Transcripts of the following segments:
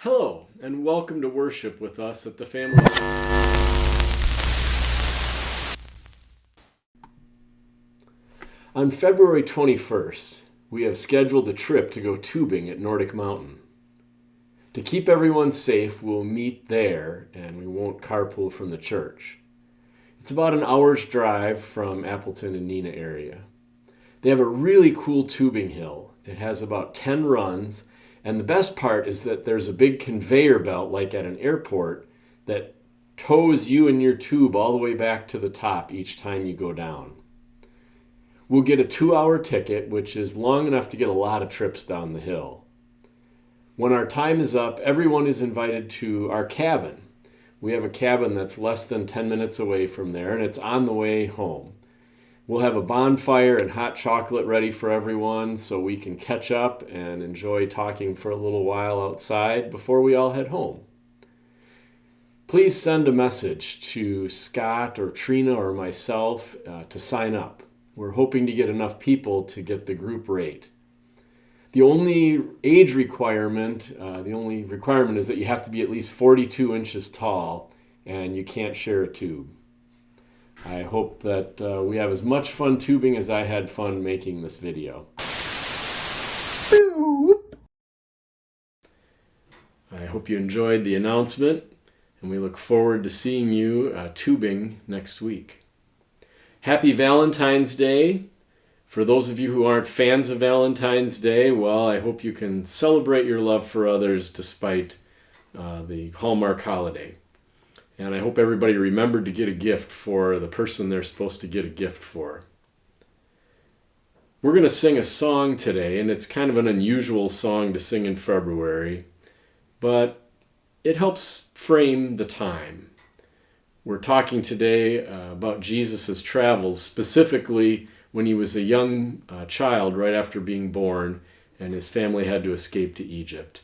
Hello, and welcome to worship with us at the family. On February 21st, we have scheduled a trip to go tubing at Nordic Mountain. To keep everyone safe, we'll meet there and we won't carpool from the church. It's about an hour's drive from Appleton and Neenah area. They have a really cool tubing hill. It has about 10 runs, and the best part is that there's a big conveyor belt like at an airport that tows you and your tube all the way back to the top each time you go down. We'll get a 2-hour ticket, which is long enough to get a lot of trips down the hill. When our time is up, everyone is invited to our cabin. We have a cabin that's less than 10 minutes away from there, and it's on the way home. We'll have a bonfire and hot chocolate ready for everyone so we can catch up and enjoy talking for a little while outside before we all head home. Please send a message to Scott or Trina or myself to sign up. We're hoping to get enough people to get the group rate. The only age requirement, is that you have to be at least 42 inches tall and you can't share a tube. I hope that we have as much fun tubing as I had fun making this video. I hope you enjoyed the announcement, and we look forward to seeing you tubing next week. Happy Valentine's Day. For those of you who aren't fans of Valentine's Day, well, I hope you can celebrate your love for others despite the Hallmark holiday. And I hope everybody remembered to get a gift for the person they're supposed to get a gift for. We're going to sing a song today, and it's kind of an unusual song to sing in February, but it helps frame the time. We're talking today about Jesus' travels, specifically when he was a young child right after being born, and his family had to escape to Egypt.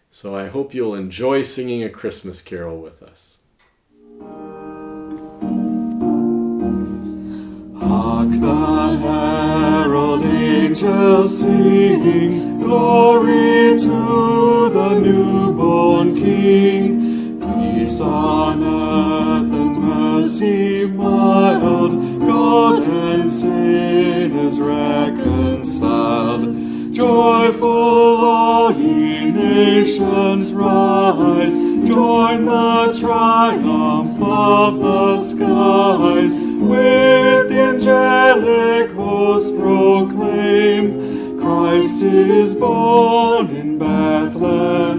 So I hope you'll enjoy singing a Christmas carol with us. Hark the herald angels sing, glory to the newborn King. Peace on earth and mercy mild, God and sinners reconciled. Joyful all ye nations rise, join the triumph of the skies. With the angelic host proclaim, Christ is born in Bethlehem.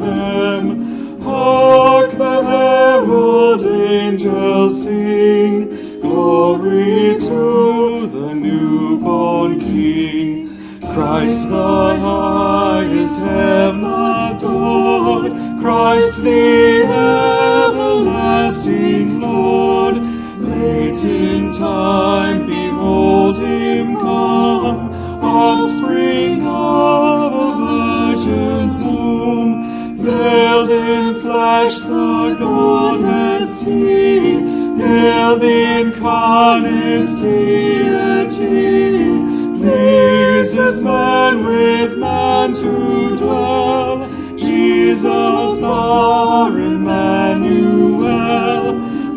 Hark the herald angels sing, glory to the newborn King. Christ the highest heaven adored, Christ the everlasting Lord. Late in time, behold him come, offspring of a virgin's womb. Veiled in flesh the Godhead see, hail the incarnate deity. Pleases man with man to dwell, Jesus our Emmanuel.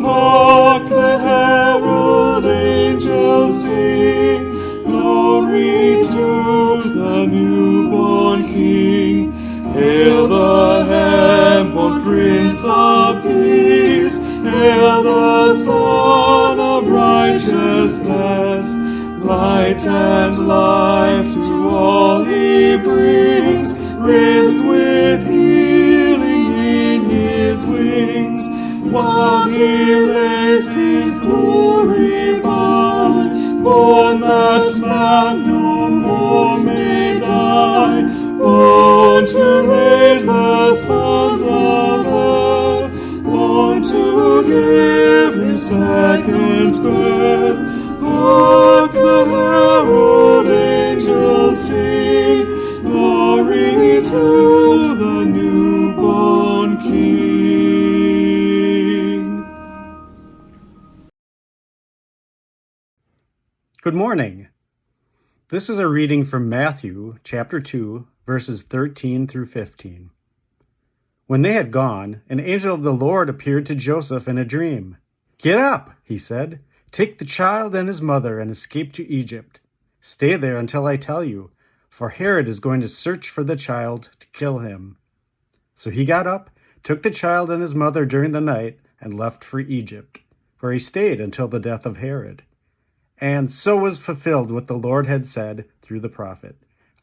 Hark the herald angels sing, glory to the newborn King. Hail the heaven-born Prince of Peace, hail the Son of righteousness. Light and life to all he brings, raised with healing in his wings. While he lays his glory by, born that man no more may die, born to raise the sons of earth, born to give them second birth. Hark the herald angels sing, glory to the newborn King. Good morning. This is a reading from Matthew chapter 2, verses 13 through 15. When they had gone, an angel of the Lord appeared to Joseph in a dream. "Get up," he said. "Take the child and his mother and escape to Egypt. Stay there until I tell you, for Herod is going to search for the child to kill him." So he got up, took the child and his mother during the night, and left for Egypt, where he stayed until the death of Herod. And so was fulfilled what the Lord had said through the prophet,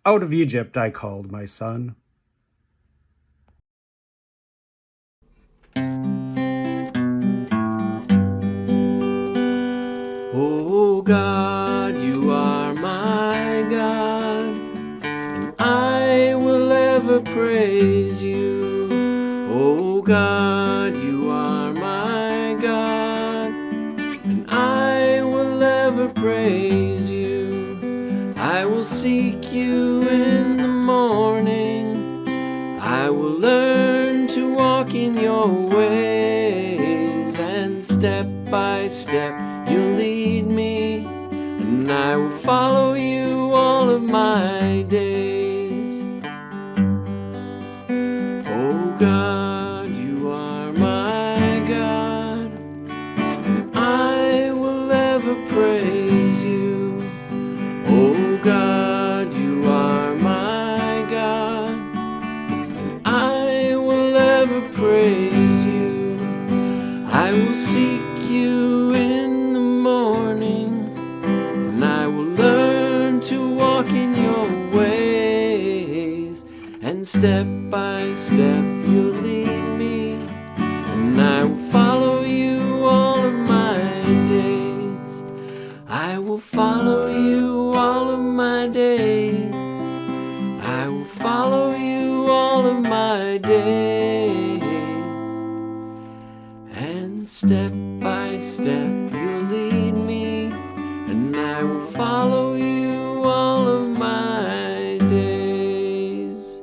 "Out of Egypt I called my son." Oh God, you are my God, and I will ever praise you. Oh God, you are my God, and I will ever praise you. I will seek you in the morning. I will learn to walk in your ways, and step by step you lead me, and I will follow you all of my days. Oh God, you are my God, and I will ever praise you. Oh God, you are my God, and I will ever praise you. I will seek you in the morning, and I will learn to walk in your ways, and step by step you'll lead me, and I will follow you all of my days. I will follow you all of my days. I will follow you all of my days. And step by step you'll lead me, and I will follow you all of my days.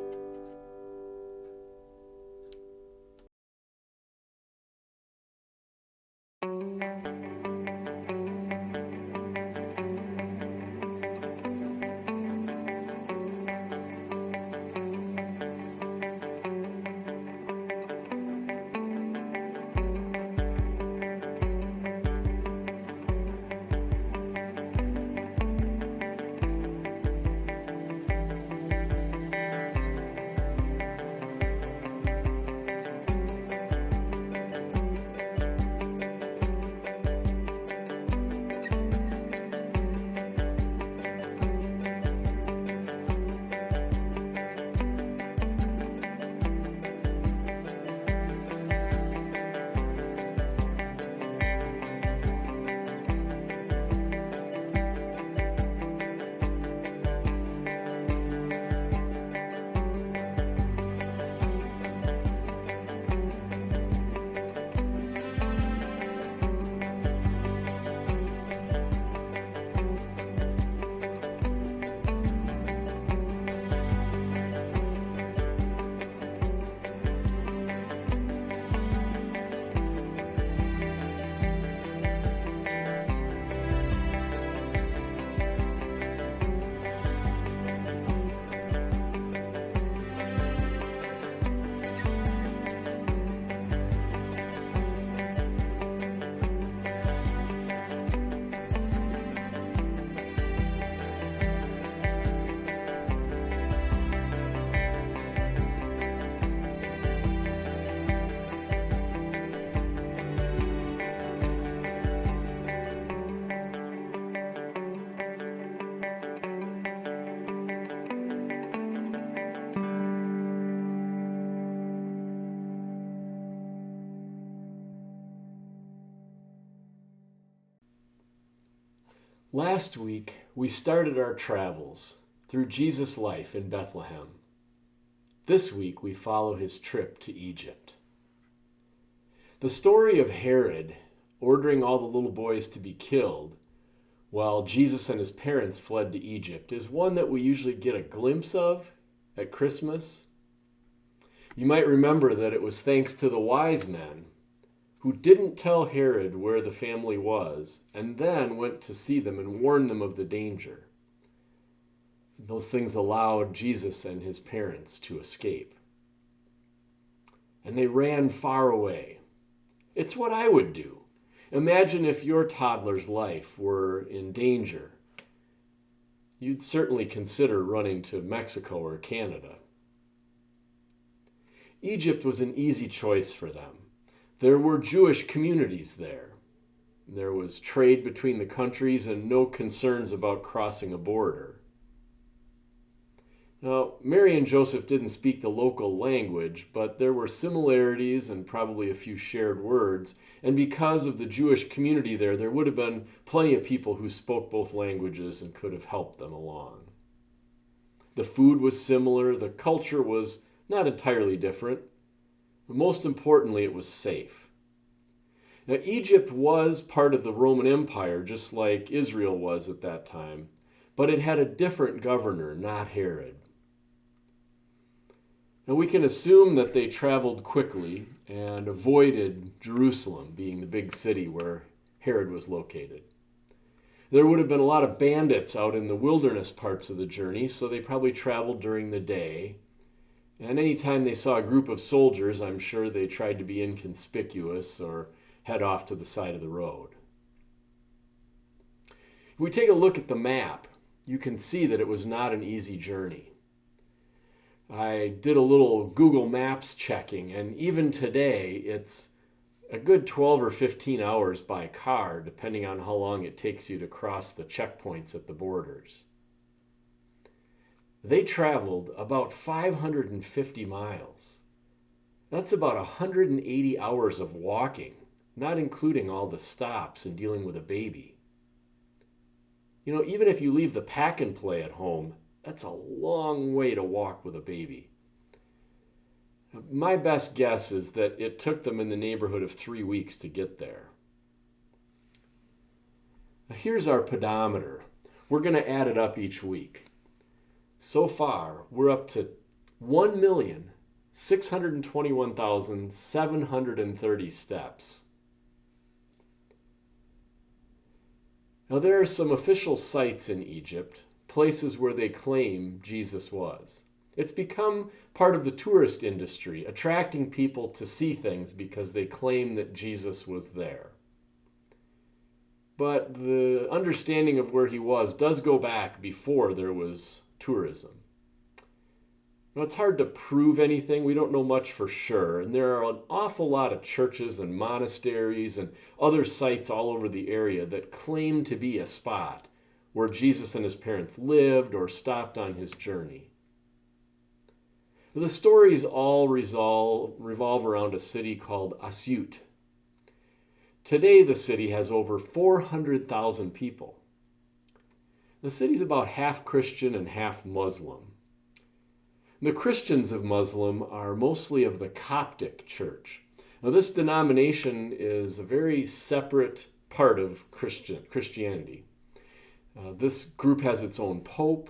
Last week, we started our travels through Jesus' life in Bethlehem. This week, we follow his trip to Egypt. The story of Herod ordering all the little boys to be killed while Jesus and his parents fled to Egypt is one that we usually get a glimpse of at Christmas. You might remember that it was thanks to the wise men who didn't tell Herod where the family was, and then went to see them and warn them of the danger. Those things allowed Jesus and his parents to escape. and they ran far away. It's what I would do. Imagine if your toddler's life were in danger. You'd certainly consider running to Mexico or Canada. Egypt was an easy choice for them. There were Jewish communities there. There was trade between the countries and no concerns about crossing a border. Now, Mary and Joseph didn't speak the local language, but there were similarities and probably a few shared words. And because of the Jewish community there would have been plenty of people who spoke both languages and could have helped them along. The food was similar, the culture was not entirely different, but most importantly, it was safe. Now, Egypt was part of the Roman Empire, just like Israel was at that time, but it had a different governor, not Herod. Now, we can assume that they traveled quickly and avoided Jerusalem, being the big city where Herod was located. There would have been a lot of bandits out in the wilderness parts of the journey, so they probably traveled during the day. And anytime they saw a group of soldiers, I'm sure they tried to be inconspicuous or head off to the side of the road. If we take a look at the map, you can see that it was not an easy journey. I did a little Google Maps checking, and even today, it's a good 12 or 15 hours by car, depending on how long it takes you to cross the checkpoints at the borders. They traveled about 550 miles. That's about 180 hours of walking, not including all the stops and dealing with a baby. You know, even if you leave the pack and play at home, that's a long way to walk with a baby. My best guess is that it took them in the neighborhood of 3 weeks to get there. Now here's our pedometer. We're going to add it up each week. So far, we're up to 1,621,730 steps. Now there are some official sites in Egypt, places where they claim Jesus was. It's become part of the tourist industry, attracting people to see things because they claim that Jesus was there. But the understanding of where he was does go back before there was tourism. Now, it's hard to prove anything. We don't know much for sure. And there are an awful lot of churches and monasteries and other sites all over the area that claim to be a spot where Jesus and his parents lived or stopped on his journey. The stories all revolve around a city called Asyut. Today, the city has over 400,000 people. The city's about half Christian and half Muslim. The Christians of Muslim are mostly of the Coptic Church. Now, this denomination is a very separate part of Christianity. This group has its own pope.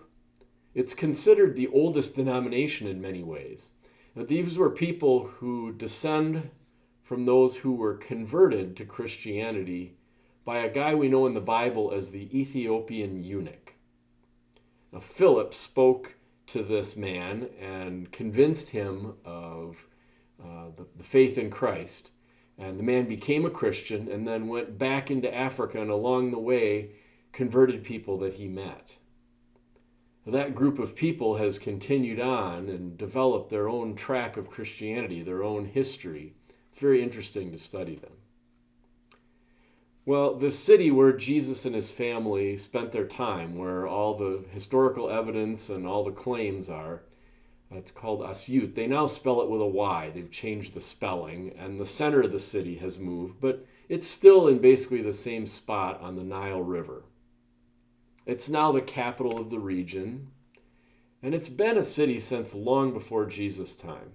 It's considered the oldest denomination in many ways. Now, these were people who descend from those who were converted to Christianity by a guy we know in the Bible as the Ethiopian eunuch. Now, Philip spoke to this man and convinced him of the faith in Christ. And the man became a Christian and then went back into Africa and along the way converted people that he met. That group of people has continued on and developed their own track of Christianity, their own history. It's very interesting to study them. Well, the city where Jesus and his family spent their time, where all the historical evidence and all the claims are, it's called Asyut. They now spell it with a Y. They've changed the spelling, and the center of the city has moved, but it's still in basically the same spot on the Nile River. It's now the capital of the region, and it's been a city since long before Jesus' time.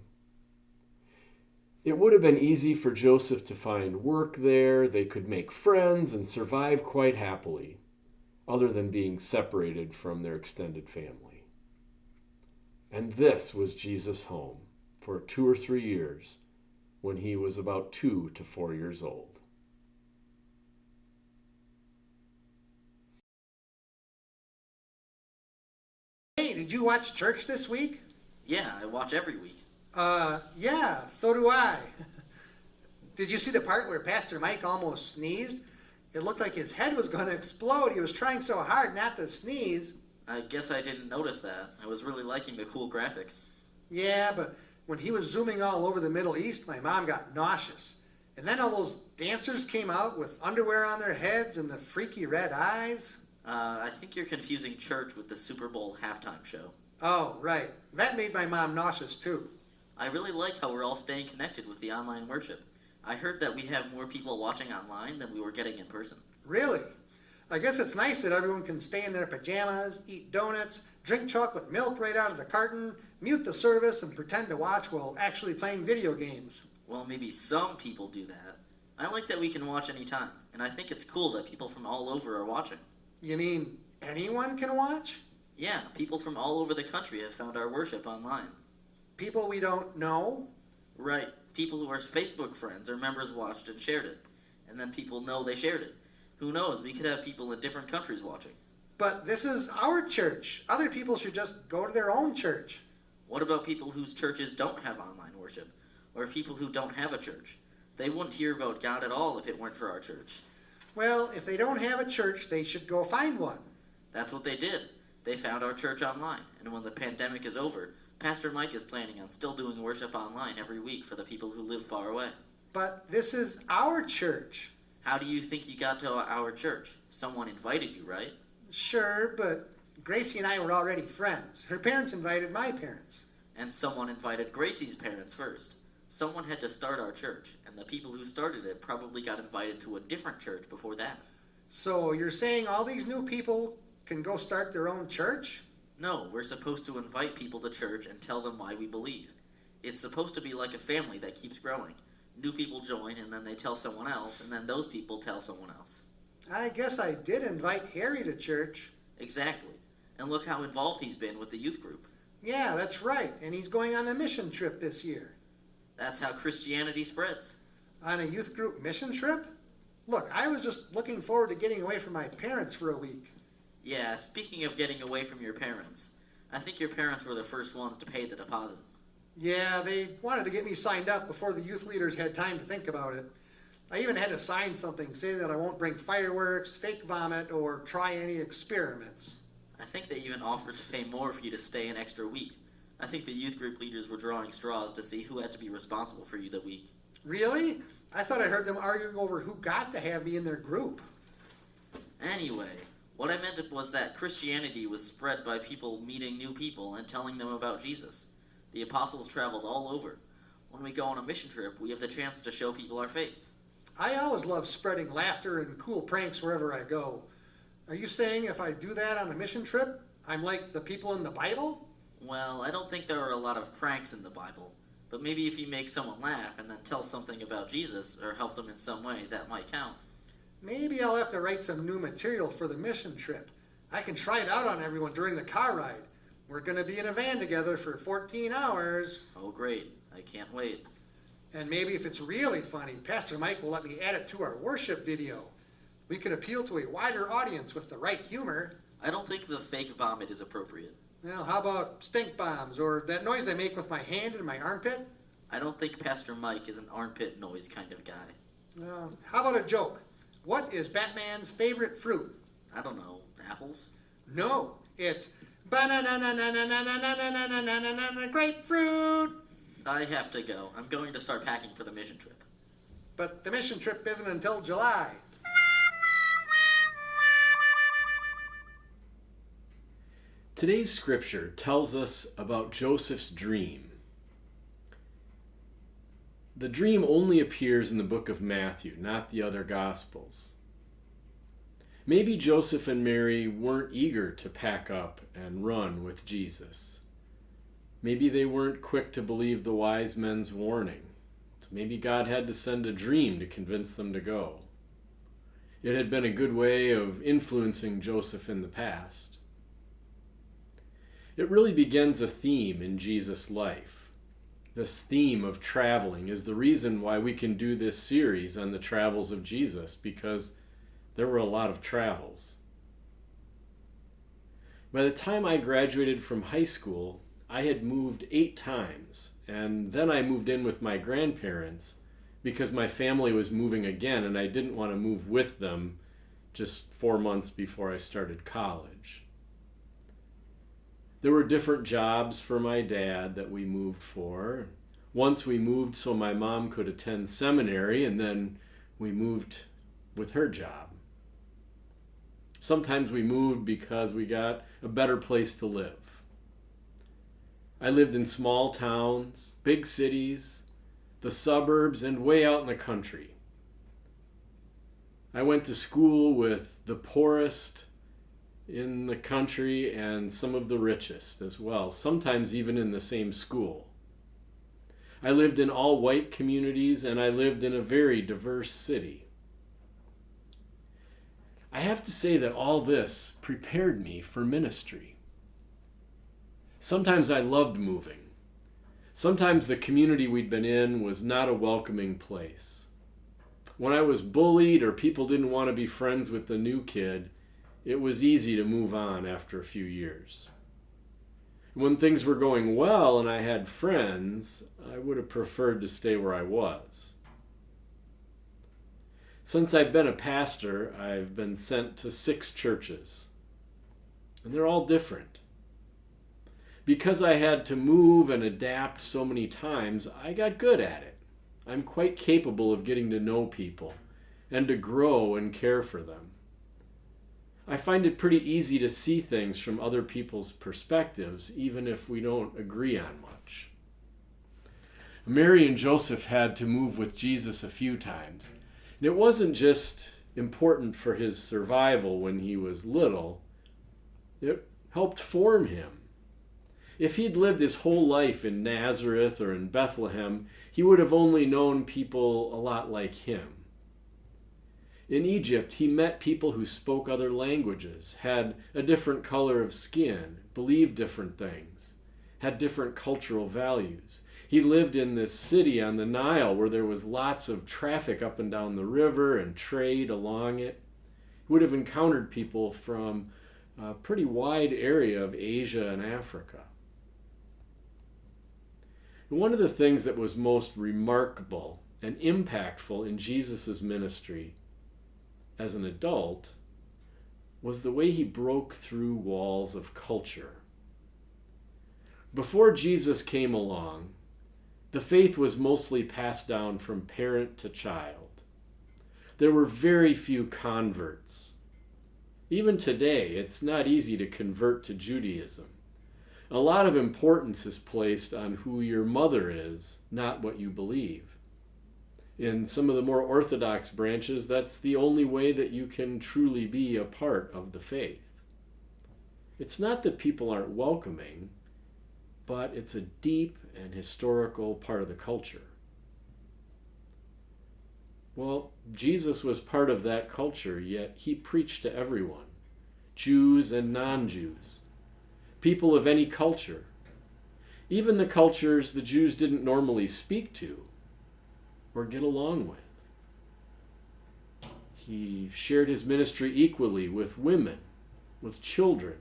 It would have been easy for Joseph to find work there. They could make friends and survive quite happily, other than being separated from their extended family. And this was Jesus' home for 2 or 3 years when he was about 2 to 4 years old. Hey, did you watch church this week? Yeah, I watch every week. Yeah, so do I. Did you see the part where Pastor Mike almost sneezed? It looked like his head was going to explode. He was trying so hard not to sneeze. I guess I didn't notice that. I was really liking the cool graphics. Yeah, but when he was zooming all over the Middle East, my mom got nauseous. And then all those dancers came out with underwear on their heads and the freaky red eyes. I think you're confusing church with the Super Bowl halftime show. Oh, right. That made my mom nauseous, too. I really like how we're all staying connected with the online worship. I heard that we have more people watching online than we were getting in person. Really? I guess it's nice that everyone can stay in their pajamas, eat donuts, drink chocolate milk right out of the carton, mute the service, and pretend to watch while actually playing video games. Well, maybe some people do that. I like that we can watch anytime, and I think it's cool that people from all over are watching. You mean anyone can watch? Yeah, people from all over the country have found our worship online. People we don't know? Right. People who are Facebook friends or members watched and shared it. And then people know they shared it. Who knows, we could have people in different countries watching. But this is our church. Other people should just go to their own church. What about people whose churches don't have online worship? Or people who don't have a church? They wouldn't hear about God at all if it weren't for our church. Well, if they don't have a church, they should go find one. That's what they did. They found our church online, and when the pandemic is over, Pastor Mike is planning on still doing worship online every week for the people who live far away. But this is our church. How do you think you got to our church? Someone invited you, right? Sure, but Gracie and I were already friends. Her parents invited my parents. And someone invited Gracie's parents first. Someone had to start our church, and the people who started it probably got invited to a different church before that. So you're saying all these new people can go start their own church? No, we're supposed to invite people to church and tell them why we believe. It's supposed to be like a family that keeps growing. New people join, and then they tell someone else, and then those people tell someone else. I guess I did invite Harry to church. Exactly. And look how involved he's been with the youth group. Yeah, that's right. And he's going on the mission trip this year. That's how Christianity spreads. On a youth group mission trip? Look, I was just looking forward to getting away from my parents for a week. Yeah, speaking of getting away from your parents, I think your parents were the first ones to pay the deposit. Yeah, they wanted to get me signed up before the youth leaders had time to think about it. I even had to sign something saying that I won't bring fireworks, fake vomit, or try any experiments. I think they even offered to pay more for you to stay an extra week. I think the youth group leaders were drawing straws to see who had to be responsible for you that week. Really? I thought I heard them arguing over who got to have me in their group. Anyway, what I meant was that Christianity was spread by people meeting new people and telling them about Jesus. The apostles traveled all over. When we go on a mission trip, we have the chance to show people our faith. I always love spreading laughter and cool pranks wherever I go. Are you saying if I do that on a mission trip, I'm like the people in the Bible? Well, I don't think there are a lot of pranks in the Bible, but maybe if you make someone laugh and then tell something about Jesus or help them in some way, that might count. Maybe I'll have to write some new material for the mission trip. I can try it out on everyone during the car ride. We're going to be in a van together for 14 hours. Oh, great. I can't wait. And maybe if it's really funny, Pastor Mike will let me add it to our worship video. We could appeal to a wider audience with the right humor. I don't think the fake vomit is appropriate. Well, how about stink bombs or that noise I make with my hand in my armpit? I don't think Pastor Mike is an armpit noise kind of guy. How about a joke? What is Batman's favorite fruit? I don't know. Apples? No, it's banana grapefruit. I have to go. I'm going to start packing for the mission trip. But the mission trip isn't until July. Today's scripture tells us about Joseph's dream. The dream only appears in the book of Matthew, not the other Gospels. Maybe Joseph and Mary weren't eager to pack up and run with Jesus. Maybe they weren't quick to believe the wise men's warning. So maybe God had to send a dream to convince them to go. It had been a good way of influencing Joseph in the past. It really begins a theme in Jesus' life. This theme of traveling is the reason why we can do this series on the travels of Jesus, because there were a lot of travels. By the time I graduated from high school, I had moved 8 times, And then I moved in with my grandparents because my family was moving again and I didn't want to move with them just 4 months before I started college. There were different jobs for my dad that we moved for. Once we moved so my mom could attend seminary, and then we moved with her job. Sometimes we moved because we got a better place to live. I lived in small towns, big cities, the suburbs, and way out in the country. I went to school with the poorest in the country and some of the richest as well, sometimes even in the same school. I lived in all white communities and I lived in a very diverse city. I have to say that all this prepared me for ministry. Sometimes I loved moving. Sometimes the community we'd been in was not a welcoming place. When I was bullied or people didn't want to be friends with the new kid, it was easy to move on after a few years. When things were going well and I had friends, I would have preferred to stay where I was. Since I've been a pastor, I've been sent to 6 churches, and they're all different. Because I had to move and adapt so many times, I got good at it. I'm quite capable of getting to know people and to grow and care for them. I find it pretty easy to see things from other people's perspectives, even if we don't agree on much. Mary and Joseph had to move with Jesus a few times. And it wasn't just important for his survival when he was little. It helped form him. If he'd lived his whole life in Nazareth or in Bethlehem, he would have only known people a lot like him. In Egypt, he met people who spoke other languages, had a different color of skin, believed different things, had different cultural values. He lived in this city on the Nile where there was lots of traffic up and down the river and trade along it. He would have encountered people from a pretty wide area of Asia and Africa. And one of the things that was most remarkable and impactful in Jesus' ministry as an adult was the way he broke through walls of culture. Before Jesus came along, the faith was mostly passed down from parent to child. There were very few converts. Even today, it's not easy to convert to Judaism. A lot of importance is placed on who your mother is, not what you believe. In some of the more orthodox branches, that's the only way that you can truly be a part of the faith. It's not that people aren't welcoming, but it's a deep and historical part of the culture. Well, Jesus was part of that culture, yet he preached to everyone, Jews and non-Jews, people of any culture, even the cultures the Jews didn't normally speak to or get along with. He shared his ministry equally with women, with children,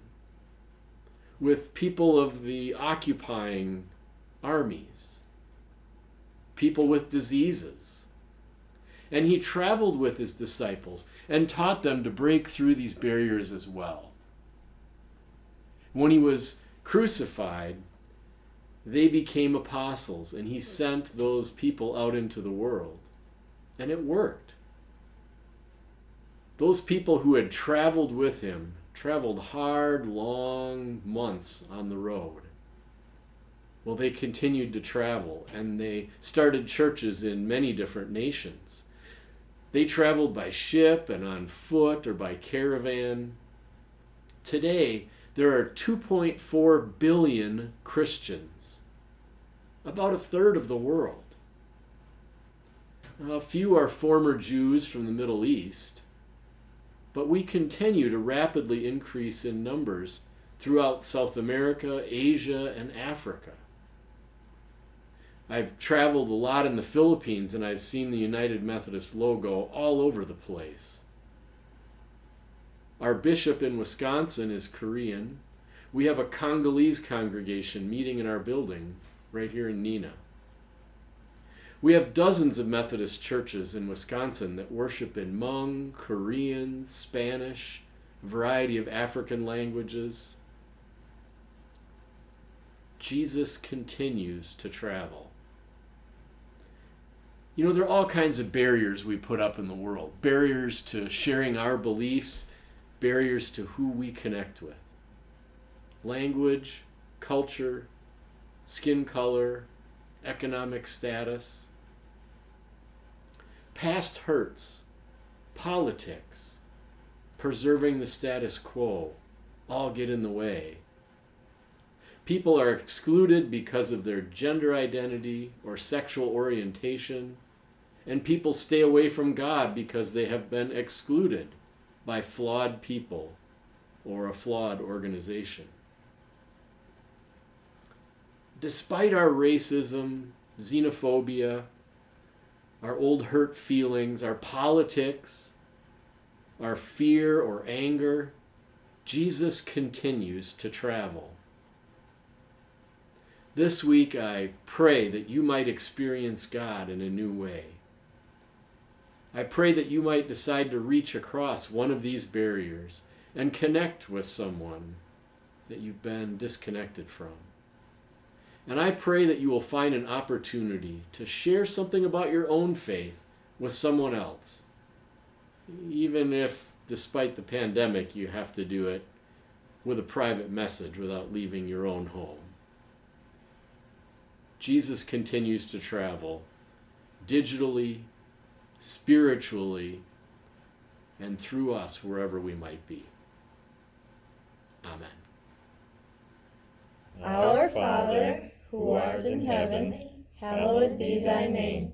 with people of the occupying armies, people with diseases. And he traveled with his disciples and taught them to break through these barriers as well. When he was crucified, they became apostles, and he sent those people out into the world. And it worked. Those people who had traveled with him traveled hard, long months on the road. Well, they continued to travel, and they started churches in many different nations. They traveled by ship and on foot or by caravan. Today, there are 2.4 billion Christians, about a third of the world. A few are former Jews from the Middle East, but we continue to rapidly increase in numbers throughout South America, Asia, and Africa. I've traveled a lot in the Philippines, and I've seen the United Methodist logo all over the place. Our bishop in Wisconsin is Korean. We have a Congolese congregation meeting in our building right here in Neenah. We have dozens of Methodist churches in Wisconsin that worship in Hmong, Korean, Spanish, a variety of African languages. Jesus continues to travel. You know, there are all kinds of barriers we put up in the world. Barriers to sharing our beliefs, barriers to who we connect with. Language, culture, skin color, economic status. Past hurts, politics, preserving the status quo, all get in the way. People are excluded because of their gender identity or sexual orientation, and people stay away from God because they have been excluded by flawed people or a flawed organization. Despite our racism, xenophobia, our old hurt feelings, our politics, our fear or anger, Jesus continues to travel. This week, I pray that you might experience God in a new way. I pray that you might decide to reach across one of these barriers and connect with someone that you've been disconnected from. And I pray that you will find an opportunity to share something about your own faith with someone else, even if, despite the pandemic, you have to do it with a private message without leaving your own home. Jesus continues to travel digitally, spiritually, and through us wherever we might be. Amen. Our Father, who art in heaven, hallowed be thy name.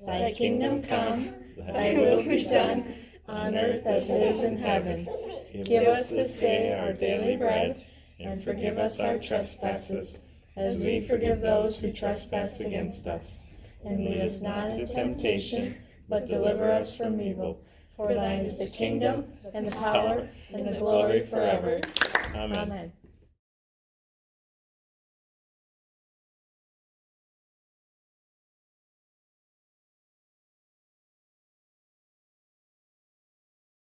Thy kingdom come, thy will be done, on earth as it is in heaven. Give us this day our daily bread, and forgive us our trespasses, as we forgive those who trespass against us. And lead us not into temptation, but deliver us from evil. For thine is the kingdom, and the power, and the glory forever. Amen.